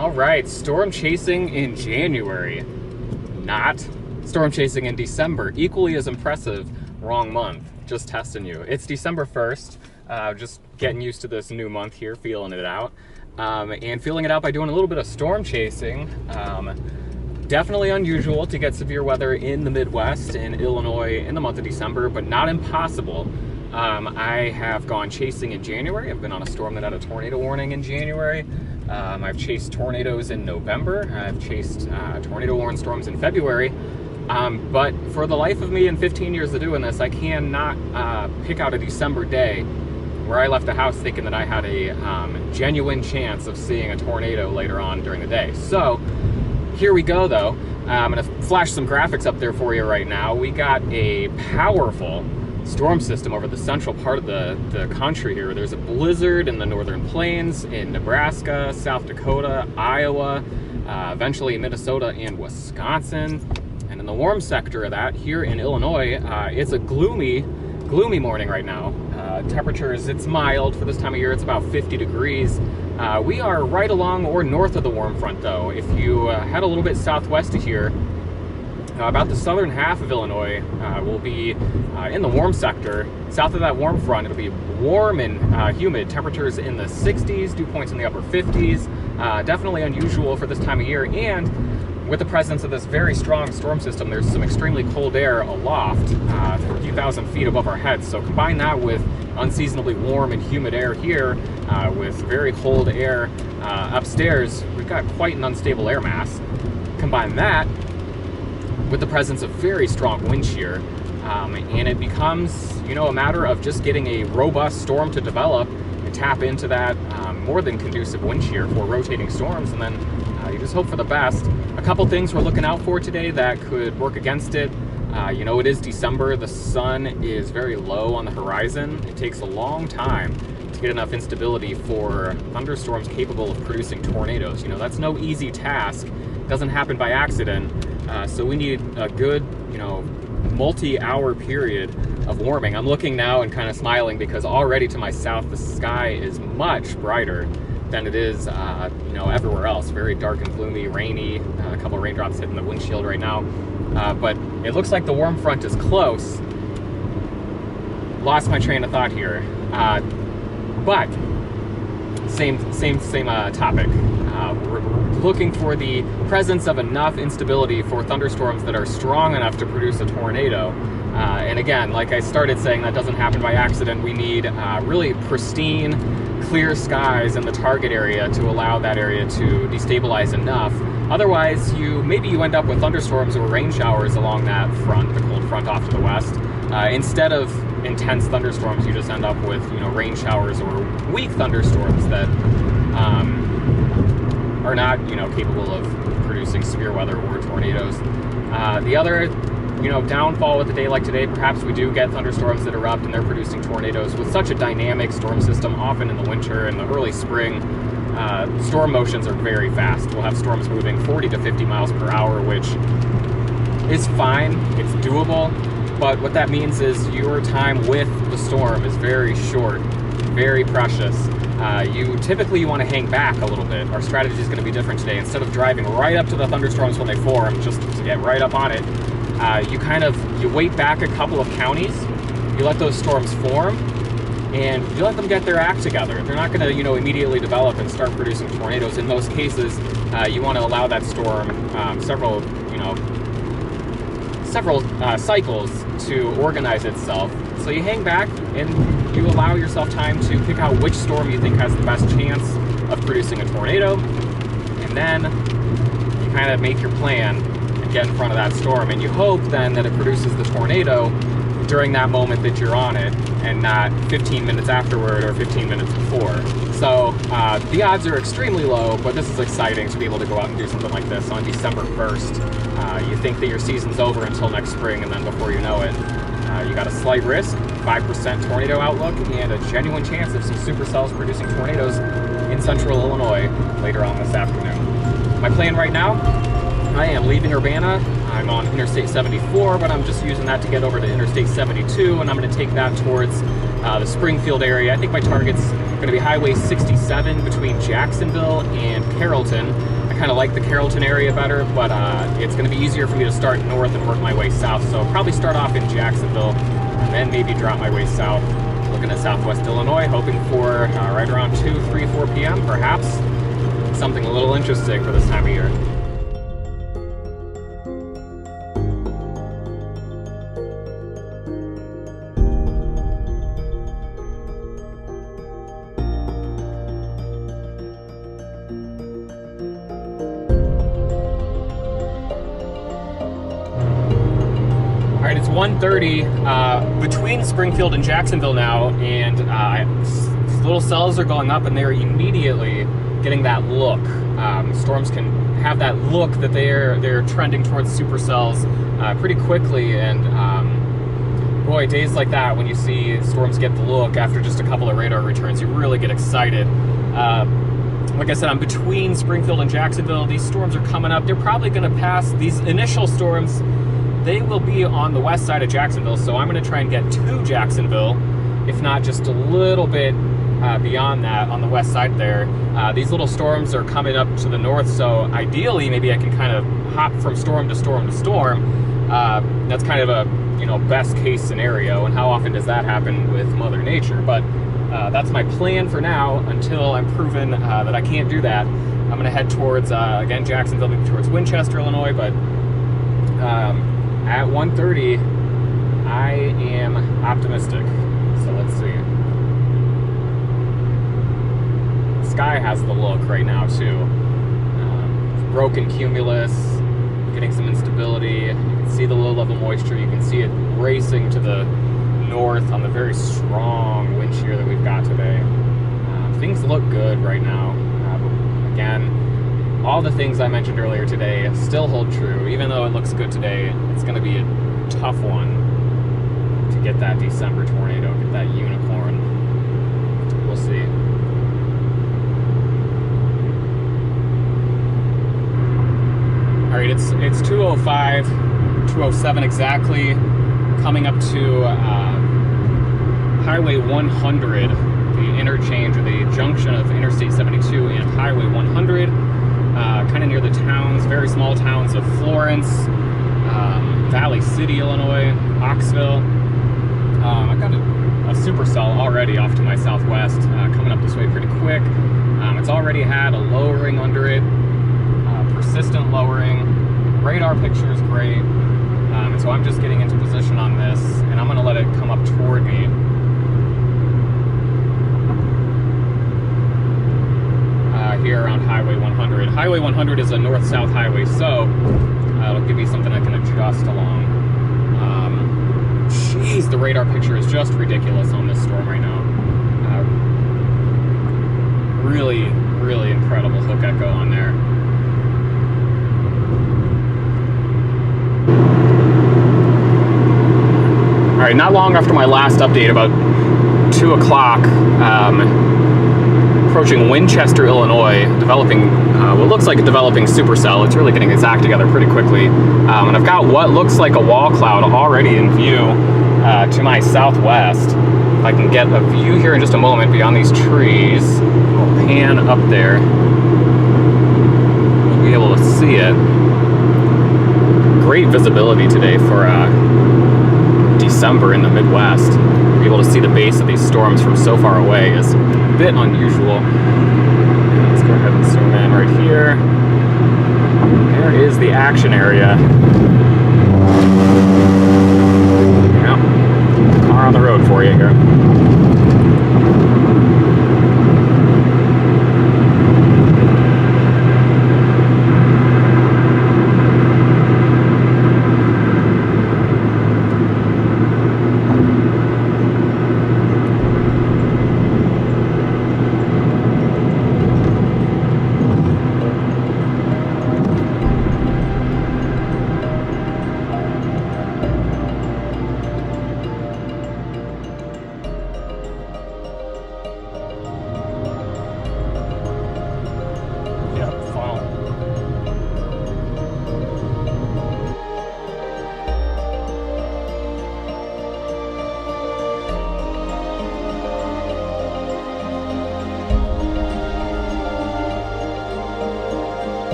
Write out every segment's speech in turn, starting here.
All right, storm chasing in January. Not. Storm chasing in December. Equally as impressive. Wrong month. Just testing you. It's December 1st. Just getting used to this new month here, feeling it out. And feeling it out by doing a little bit of storm chasing. Definitely unusual to get severe weather in the Midwest, in Illinois, in the month of December, but not impossible. I have gone chasing in January. I've been on a storm that had a tornado warning in January. I've chased tornadoes in November. I've chased tornado warning storms in February. But for the life of me in 15 years of doing this, I cannot pick out a December day where I left the house thinking that I had a genuine chance of seeing a tornado later on during the day. So here we go though. I'm gonna flash some graphics up there for you right now. We got a powerful storm system over the central part of the country here. There's a blizzard in the northern plains, in Nebraska, South Dakota, Iowa, eventually Minnesota and Wisconsin. And in the warm sector of that, here in Illinois, it's a gloomy morning right now. Temperatures, it's mild for this time of year. It's about 50 degrees. We are right along or north of the warm front though. If you head a little bit southwest of here, about the southern half of Illinois will be in the warm sector. South of that warm front, it'll be warm and humid. Temperatures in the 60s, dew points in the upper 50s. Definitely unusual for this time of year. And with the presence of this very strong storm system, there's some extremely cold air aloft, a few thousand feet above our heads. So combine that with unseasonably warm and humid air here, with very cold air upstairs, we've got quite an unstable air mass. Combine that with the presence of very strong wind shear, and it becomes, a matter of just getting a robust storm to develop and tap into that more than conducive wind shear for rotating storms, and then you just hope for the best. A couple things we're looking out for today that could work against it. It is December. The sun is very low on the horizon. It takes a long time to get enough instability for thunderstorms capable of producing tornadoes. That's no easy task. It doesn't happen by accident. So we need a good, multi-hour period of warming. I'm looking now and kind of smiling because already to my south, the sky is much brighter than it is, everywhere else. Very dark and gloomy, rainy, a couple of raindrops hitting the windshield right now. But it looks like the warm front is close. Lost my train of thought here. But same topic. We're looking for the presence of enough instability for thunderstorms that are strong enough to produce a tornado. And again, like I started saying, that doesn't happen by accident. We need really pristine, clear skies in the target area to allow that area to destabilize enough. Otherwise, maybe you end up with thunderstorms or rain showers along that front, the cold front off to the west. Instead of intense thunderstorms, you just end up with rain showers or weak thunderstorms that are not capable of producing severe weather or tornadoes. The other downfall with a day like today, perhaps we do get thunderstorms that erupt and they're producing tornadoes. With such a dynamic storm system, often in the winter and the early spring, storm motions are very fast. We'll have storms moving 40 to 50 miles per hour, which is fine, it's doable, but what that means is your time with the storm is very short, very precious. You typically want to hang back a little bit. Our strategy is going to be different today. Instead of driving right up to the thunderstorms when they form, just to get right up on it, you wait back a couple of counties, you let those storms form, and you let them get their act together. They're not going to, immediately develop and start producing tornadoes. In most cases, you want to allow that storm several cycles to organize itself. So you hang back and you allow yourself time to pick out which storm you think has the best chance of producing a tornado, and then you kind of make your plan and get in front of that storm, and you hope then that it produces the tornado during that moment that you're on it and not 15 minutes afterward or 15 minutes before. So the odds are extremely low, but this is exciting to be able to go out and do something like this on December 1st. You think that your season's over until next spring, and then before you know it, you got a slight risk, 5% tornado outlook, and a genuine chance of some supercells producing tornadoes in central Illinois later on this afternoon. My plan right now, I am leaving Urbana. I'm on Interstate 74, but I'm just using that to get over to Interstate 72, and I'm going to take that towards the Springfield area. I think my target's Going to be Highway 67 between Jacksonville and Carrollton. I kind of like the Carrollton area better, but it's going to be easier for me to start north and work my way south. So I'll probably start off in Jacksonville and then maybe drop my way south. Looking at Southwest Illinois, hoping for right around 2, 3, 4 p.m. perhaps. Something a little interesting for this time of year. Alright, it's 1:30 between Springfield and Jacksonville now, and little cells are going up and they're immediately getting that look. Storms can have that look that they're trending towards supercells pretty quickly, and boy, days like that when you see storms get the look after just a couple of radar returns, you really get excited. Like I said, I'm between Springfield and Jacksonville. These storms are coming up. They're probably going to pass these initial storms. They will be on the west side of Jacksonville, so I'm going to try and get to Jacksonville, if not just a little bit beyond that on the west side there. These little storms are coming up to the north, so ideally maybe I can kind of hop from storm to storm to storm. That's kind of a best case scenario, and how often does that happen with Mother Nature? But that's my plan for now until I'm proven that I can't do that. I'm going to head towards, again, Jacksonville, maybe towards Winchester, Illinois, but at 1:30, I am optimistic. So let's see. The sky has the look right now too. Broken cumulus, getting some instability. You can see the low level moisture. You can see it racing to the north on the very strong wind shear that we've got today. Things look good right now. Again, all the things I mentioned earlier today still hold true. Even though it looks good today, it's going to be a tough one to get that December tornado, get that unicorn. We'll see. All right, it's 2:05, 2:07 exactly, coming up to Highway 100, the interchange or the junction of Interstate 72 and Highway 100. Kind of near the towns, very small towns of Florence, Valley City, Illinois, Oxville. I got a supercell already off to my southwest, coming up this way pretty quick. It's already had a lowering under it, persistent lowering. Radar picture is great, and so I'm just getting into position on this, and I'm going to let it come up toward me. Here around Highway 100. Highway 100 is a north-south highway, so it'll give me something I can adjust along. Jeez, the radar picture is just ridiculous on this storm right now. Really, really incredible hook echo on there. All right, not long after my last update, about 2 o'clock, approaching Winchester, Illinois, developing what looks like a developing supercell. It's really getting its act together pretty quickly. And I've got what looks like a wall cloud already in view to my southwest. If I can get a view here in just a moment beyond these trees, I'll pan up there. We'll be able to see it. Great visibility today for December in the Midwest. Be able to see the base of these storms from so far away is a bit unusual. Let's go ahead and zoom in right here. There is the action area. Yeah, car on the road for you here.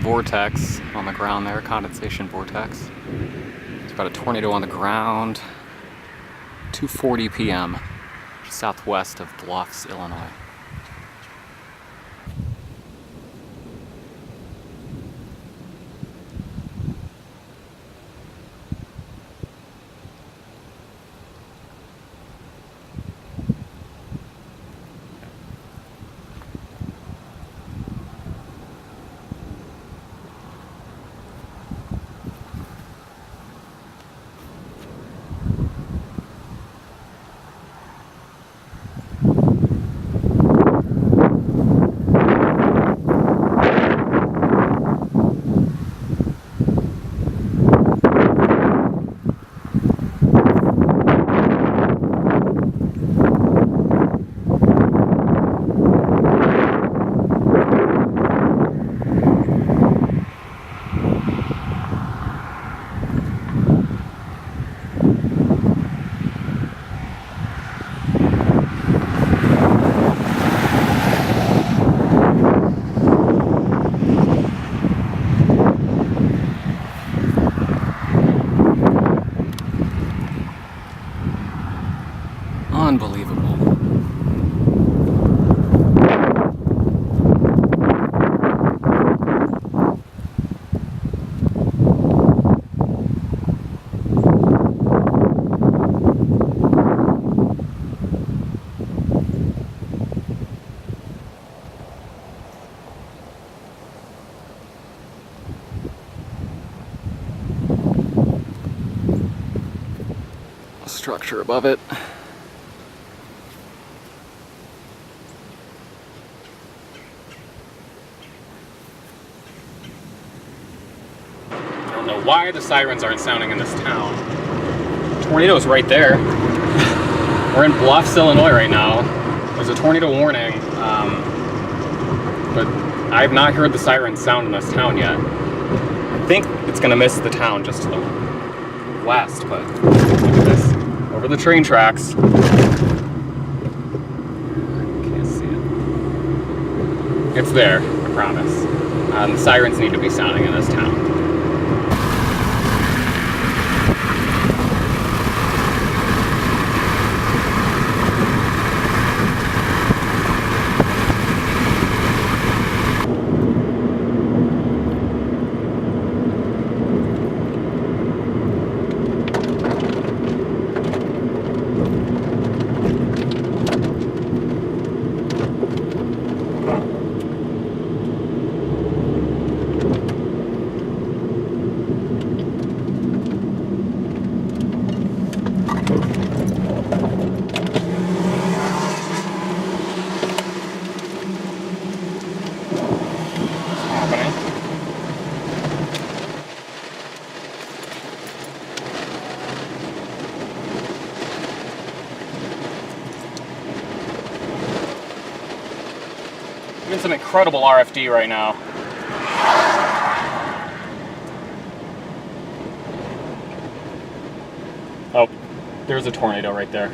vortex on the ground there, condensation vortex. There's about a tornado on the ground. 2:40 p.m. southwest of Bluffs, Illinois. Unbelievable. A structure above it. Why the sirens aren't sounding in this town. Tornado's right there. We're in Bluffs, Illinois right now. There's a tornado warning, but I've not heard the sirens sound in this town yet. I think it's gonna miss the town just to the west, but look at this. Over the train tracks. Can't see it. It's there, I promise. The sirens need to be sounding in this town. I'm in some incredible RFD right now. Oh, there's a tornado right there.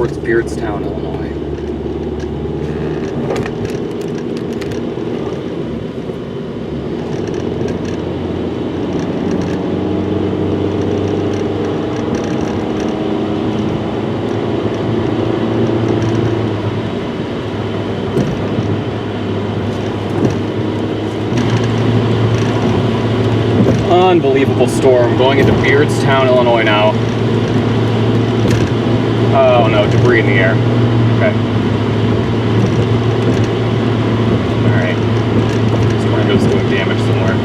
towards Beardstown, Illinois. Unbelievable storm going into Beardstown, Illinois now. Oh no, debris in the air. Okay. Alright. This tornado's doing damage somewhere.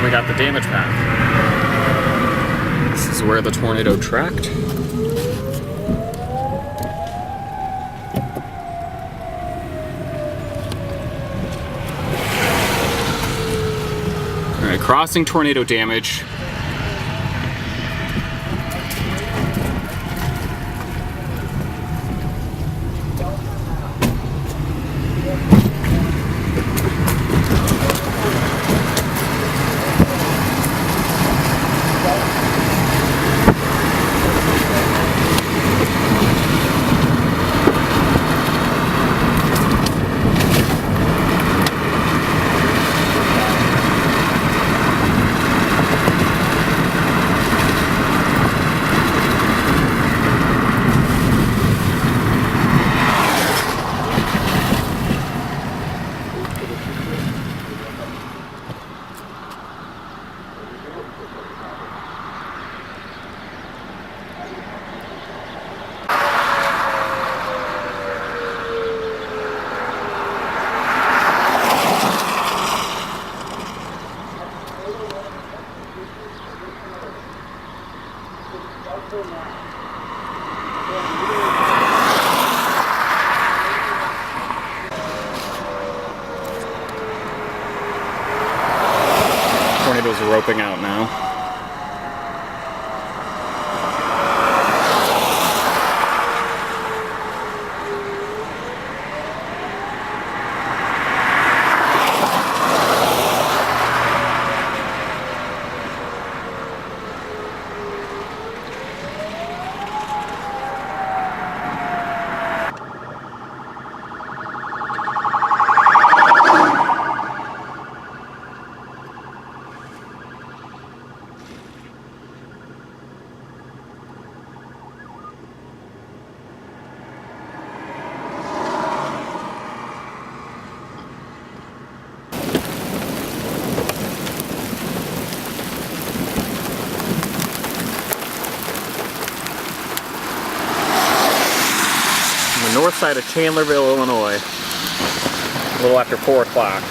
We got the damage path. This is where the tornado tracked. All right, crossing tornado damage. Tornadoes are roping out now. North side of Chandlerville, Illinois, a little after 4 o'clock.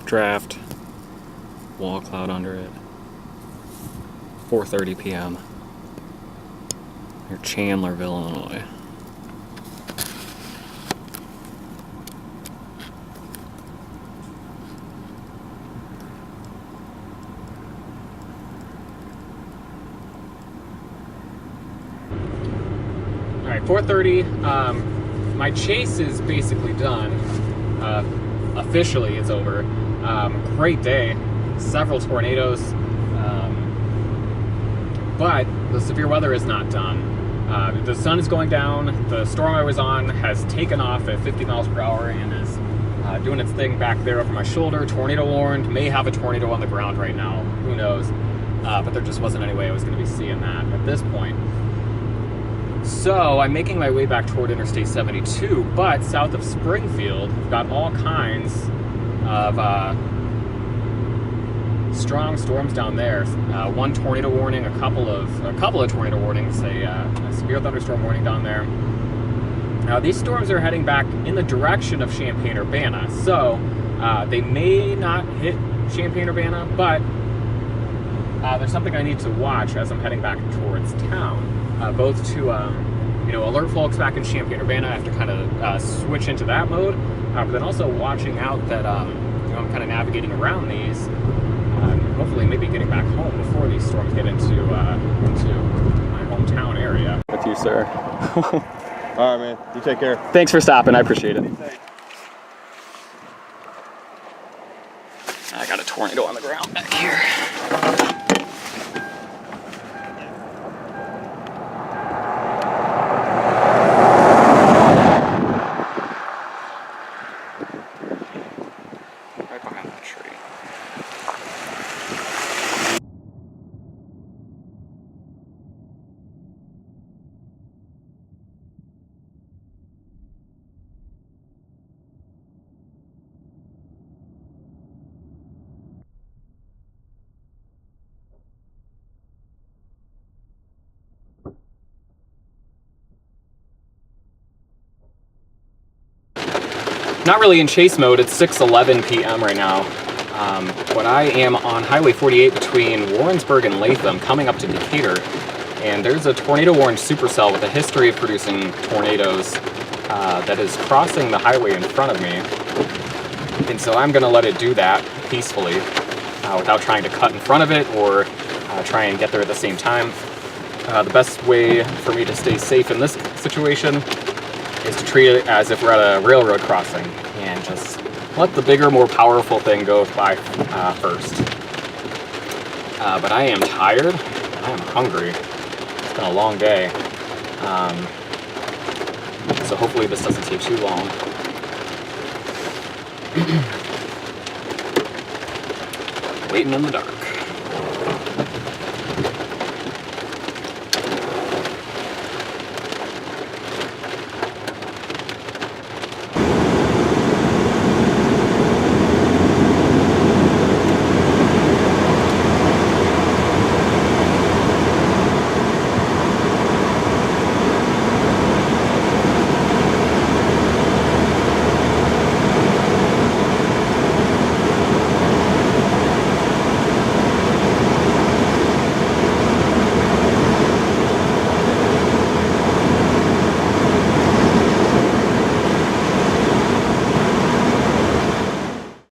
draft, wall cloud under it. 4:30 p.m. near Chandlerville, Illinois. All right, 4:30. My chase is basically done. Officially, it's over. Great day. Several tornadoes. But the severe weather is not done. The sun is going down. The storm I was on has taken off at 50 miles per hour and is doing its thing back there over my shoulder. Tornado warned. May have a tornado on the ground right now. Who knows? But there just wasn't any way I was going to be seeing that at this point. So I'm making my way back toward Interstate 72, but south of Springfield, we've got all kinds of strong storms down there. One tornado warning, a couple of tornado warnings, a severe thunderstorm warning down there. Now these storms are heading back in the direction of Champaign-Urbana, so they may not hit Champaign-Urbana, but there's something I need to watch as I'm heading back towards town. Both to alert folks back in Champaign-Urbana. I have to kind of switch into that mode, but then also watching out that I'm kind of navigating around these. Hopefully, maybe getting back home before these storms get into my hometown area. With you, sir. All right, man. You take care. Thanks for stopping. I appreciate it. I got a tornado on the ground back here. Right behind that tree. Not really in chase mode. It's 6:11 p.m. right now. But I am on Highway 48 between Warrensburg and Latham, coming up to Decatur. And there's a tornado-warned supercell with a history of producing tornadoes that is crossing the highway in front of me. And so I'm going to let it do that peacefully without trying to cut in front of it or try and get there at the same time. The best way for me to stay safe in this situation is to treat it as if we're at a railroad crossing and just let the bigger, more powerful thing go by first. But I am tired, and I am hungry. It's been a long day. So hopefully this doesn't take too long. Waiting in the dark.